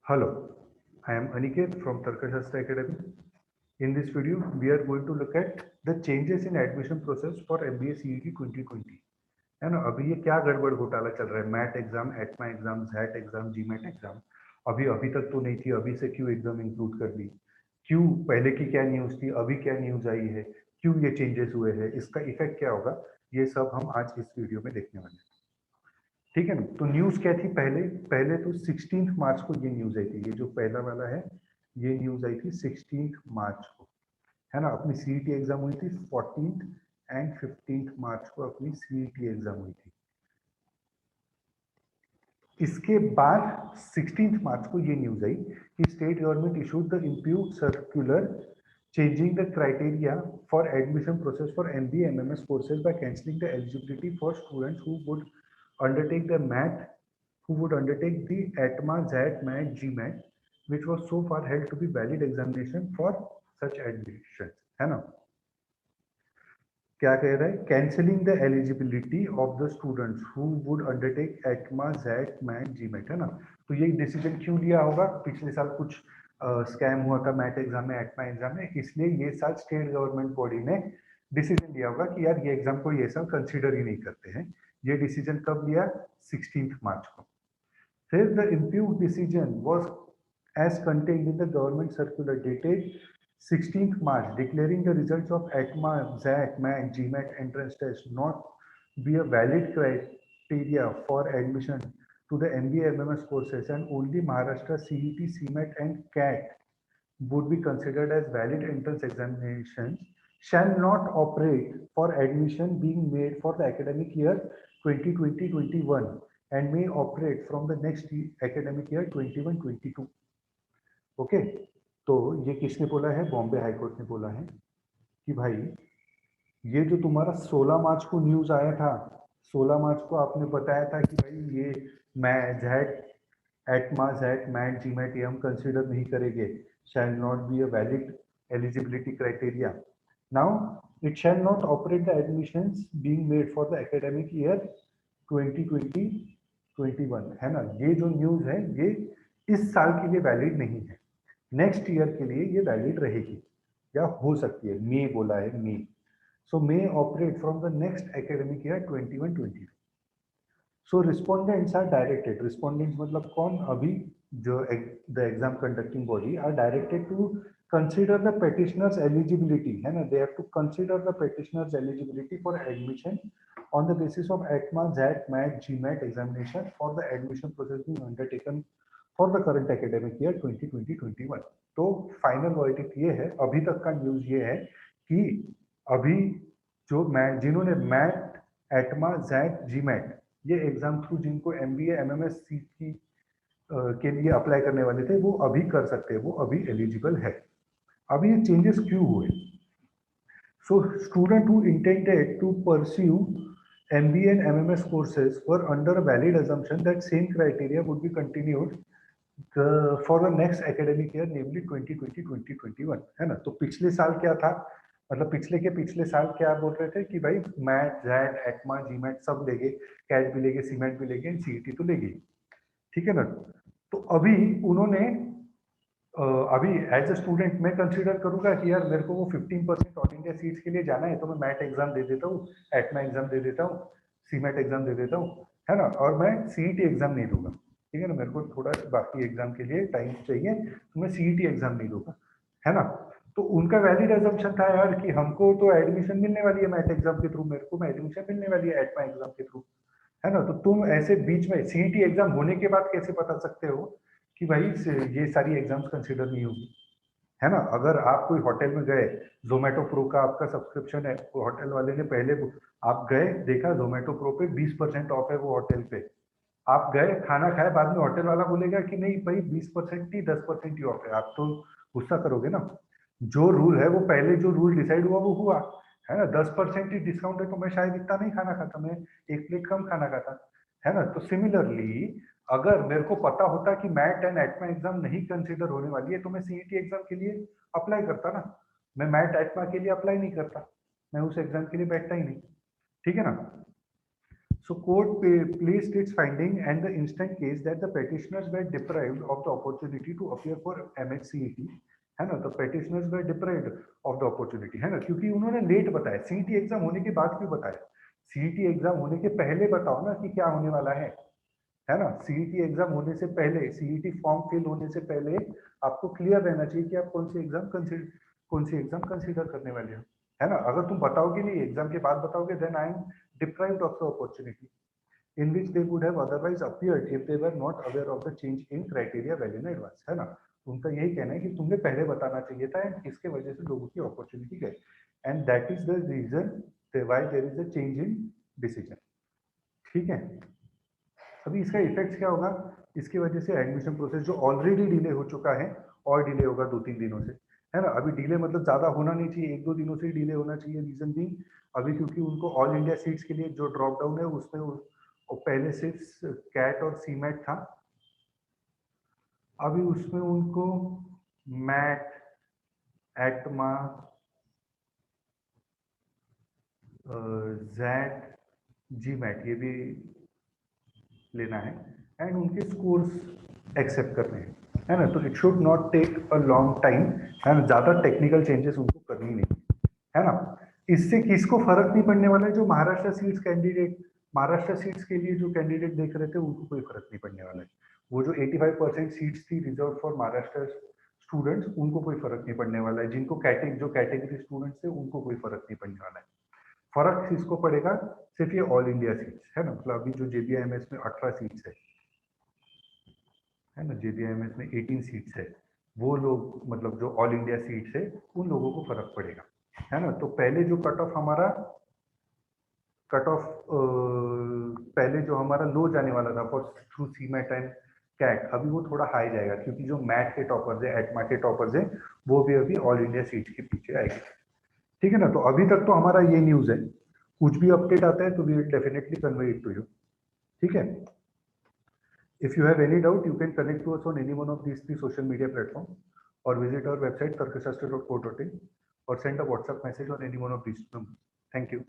Hello, I am Aniket from Tarkashastra Academy. In this video, we are going to look at the changes in admission process for MBA CET 2020. है ना, अभी ये क्या गड़बड़ घोटाला चल रहा है? MAT exam, ATMA exam, XAT exam, GMAT exam अभी अभी तक तो नहीं थी, अभी से क्यों एग्जाम इंक्लूड कर दी? क्यों? पहले की क्या न्यूज थी, अभी क्या न्यूज आई है? क्यों ये चेंजेस हुए हैं? इसका इफेक्ट क्या होगा? ये सब हम आज इस वीडियो में देखने वाले हैं। ठीक है ना? तो न्यूज क्या थी? पहले पहले तो 16 मार्च को ये न्यूज आई थी। ये जो पहला वाला है, ये न्यूज आई थी 16 मार्च को, है ना? अपनी सीईटी एग्जाम हुई थी 14 एंड 15 मार्च को अपनी सीईटी एग्जाम हुई थी। इसके बाद 16 मार्च को ये न्यूज आई कि state government issued the impute circular changing the criteria for admission process for MBA MMS courses by cancelling the eligibility for students who would undertake the MAT, who would undertake the ATMA, ZAT, MAT, GMAT, which was so far held to be valid examination for such admissions, है ना? क्या कह रहा है? Cancelling the eligibility of the students who would undertake ATMA, XAT, MAT, GMAT, है ना? तो ये डिसीजन क्यों लिया होगा? पिछले साल कुछ स्कैम हुआ था मैट एग्जाम में, एटमा एग्जाम में, इसलिए ये साल स्टेट गवर्नमेंट बॉडी ने डिसीजन लिया होगा कि यार ये एग्जाम को ये साल कंसिडर ही नहीं करते हैं। ये डिसीजन कब लिया? 16 मार्च को। फिर the impute decision was as contained in the government circular dated 16th March declaring the results of ATMA, ZAT, MAT, GMAT entrance test not be a valid criteria for admission to the MBA MMS courses and only Maharashtra CET, CMAT and CAT would be considered as valid entrance examinations shall not operate for admission being made for the academic year 2020-21 and may operate from the next academic year 21-22. Okay, तो ये किसने बोला है? Bombay high court ने बोला है कि भाई ये जो तुम्हारा 16 मार्च को न्यूज आया था, 16 मार्च को आपने बताया था कि भाई ये मैं जैट, एटमा, जैट, मैट, जीमेट ये हम कंसीडर नहीं करेंगे, shall not be a valid eligibility criteria. Now it shall not operate the admissions being made for the academic year 2020-21, है ना? ये जो न्यूज है ये इस साल के लिए वैलिड नहीं है, नेक्स्ट ईयर के लिए ये वैलिड रहेगी या हो सकती है। मे बोला है, may. So may operate from the next academic year 21-22। So respondents are directed, respondents मतलब कौन? अभी जो the exam conducting body are directed to consider the petitioner's eligibility, है ना? They have to consider the petitioner's eligibility for admission on the basis of ATMA, ZAT, MAT, GMAT examination for the admission process being undertaken for the current academic year 2020-21। तो final verdict ये है, अभी तक का news ये है कि अभी जो मैट, जिन्होंने मैट, एटमा, जैट, जीमैट ये एग्जाम थ्रू जिनको MBA MMS की के लिए अप्लाई करने वाले थे, वो अभी कर सकते हैं, वो अभी एलिजिबल है। अभी ये चेंजेस क्यों हुए? So student who intended to pursue MBA and MMS courses were under a valid assumption that same criteria would be continued for the next academic year, namely 2020-2021, है ना? तो पिछले साल क्या था? मतलब पिछले के पिछले साल क्या बोल रहे थे कि भाई मैट, जैट, एटमा, जीमैट सब लेंगे, कैट भी लेंगे, सीमेंट भी लेंगे, सीईटी तो लेंगे, ठीक है ना? तो अभी उन्होंने अभी एज ए स्टूडेंट मैं कंसीडर करूंगा कि यार मेरे को वो 15% ऑल इंडिया सीट्स के लिए जाना है, तो मैं मैट एग्जाम दे देता हूँ, एटमा एग्जाम दे देता हूँ, सीमेट एग्जाम दे देता हूँ, है ना? और मैं सीईटी एग्जाम नहीं दूंगा, ठीक है ना? मेरे को थोड़ा बाकी एग्जाम के लिए टाइम चाहिए, तो मैं सीईटी एग्जाम नहीं दूंगा, है ना? तो उनका वैलिड एजम्पशन था यार कि हमको तो एडमिशन मिलने वाली है मैट एग्जाम के थ्रू, मेरे को एडमिशन मिलने वाली है एटमा एग्जाम के थ्रू, है ना? तो तुम ऐसे बीच में सीईटी एग्जाम होने के बाद कैसे बता सकते हो कि भाई ये सारी एग्जाम्स कंसिडर नहीं होगी, है ना? अगर आप कोई होटल में गए, जोमेटो प्रो का आपका सब्सक्रिप्शन है, होटल वाले ने पहले आप गए, देखा जोमेटो प्रो पे 20% ऑफ है वो होटल पे, आप गए, खाना खाए, बाद में होटल वाला बोलेगा कि नहीं भाई 20% नहीं 10% ही ऑफ है, आप तो गुस्सा करोगे ना? जो रूल है वो पहले जो रूल डिसाइड हुआ वो हुआ, है ना? 10% ही डिस्काउंट है तो मैं शायद इतना नहीं खाना खाता, मैं एक प्लेट कम खाना खाता, है ना? तो सिमिलरली अगर मेरे को पता होता कि मैट एंड एटमा एग्जाम नहीं कंसिडर होने वाली है, तो मैं सीईटी एग्जाम के लिए अप्लाई करता ना, मैं मैट एटमा के लिए अप्लाई नहीं करता, मैं उस एग्जाम के लिए बैठता ही नहीं, ठीक है ना? So court placed its finding and the instant case that the petitioners were deprived of the opportunity to appear for MHCET, है ना, the petitioners were deprived of the opportunity, है ना, क्योंकि उन्होंने लेट बताया, सीईटी एग्जाम होने के बाद क्यों बताया, सीईटी एग्जाम होने के पहले बताओ ना कि क्या होने वाला है ना, सीईटी एग्जाम होने से पहले, सीईटी फॉर्म फिल होने से पहले आपको क्लियर रहना चाहिए कि आप कौन सी एग्जाम कंसीडर करने वाले हो, है ना। अगर तुम बताओगे नहीं, एग्जाम के बाद बताओगे, then I am deprived of the opportunity in which they would have otherwise appeared if they were not aware of the change in criteria well in advance, है ना। उनका यही कहना है कि तुमने पहले बताना चाहिए था एंड इसके वजह से लोगों की अपॉर्चुनिटी गई, and that is the reason why there is a change in decision. ठीक है, अभी इसका इफेक्ट क्या होगा, इसकी वजह से एडमिशन प्रोसेस जो ऑलरेडी डिले हो चुका है और डिले होगा 2-3 दिनों से, है ना। अभी डिले मतलब ज्यादा होना नहीं चाहिए, 1-2 दिनों से डिले होना चाहिए। रीजन भी अभी क्योंकि उनको ऑल इंडिया सीट्स के लिए जो ड्रॉप डाउन है उसमें और पहले सिर्फ कैट और सीमेट था, अभी उसमें उनको मैट, एटमा, जेड, जी मैट ये भी लेना है एंड उनके स्कोर्स एक्सेप्ट करने हैं, है ना। तो it should not take a long time, है ना, ज्यादा टेक्निकल चेंजेस उनको करनी नहीं, है ना। इससे किसको फर्क नहीं पड़ने वाला है, जो Maharashtra seats candidate, Maharashtra seats के लिए जो कैंडिडेट देख रहे थे उनको कोई फर्क नहीं पड़ने वाला है। वो जो 85% सीट्स थी रिजर्व फॉर महाराष्ट्र स्टूडेंट्स, उनको कोई फर्क नहीं पड़ने वाला है। जिनको कैटेगरी स्टूडेंट्स थे उनको कोई फर्क नहीं पड़ने वाला है। फर्क किसको पड़ेगा, सिर्फ ये ऑल इंडिया सीट्स, है ना। मतलब अभी जो JBIMS में 18 सीट्स है ना, JBIMS में 18 सीट्स है, वो लोग मतलब जो ऑल इंडिया सीट्स है उन लोगों को फर्क पड़ेगा, है ना। तो पहले जो कट ऑफ हमारा पहले जो हमारा लो जाने वाला था for through CMAT and CAT, अभी वो थोड़ा हाई जाएगा क्योंकि जो मैट के टॉपर्स है, एटमा के टॉपर्स है, वो भी अभी ऑल इंडिया सीट्स के पीछे आएगी। ठीक है ना, तो अभी तक तो हमारा ये न्यूज है, कुछ भी अपडेट आता है तो we will definitely convey it to you. ठीक है, if you have any doubt you can connect to us on any one of these 3 social media platform और visit our website tarkashastra.co.in or send a WhatsApp message on any one of these numbers. Thank you.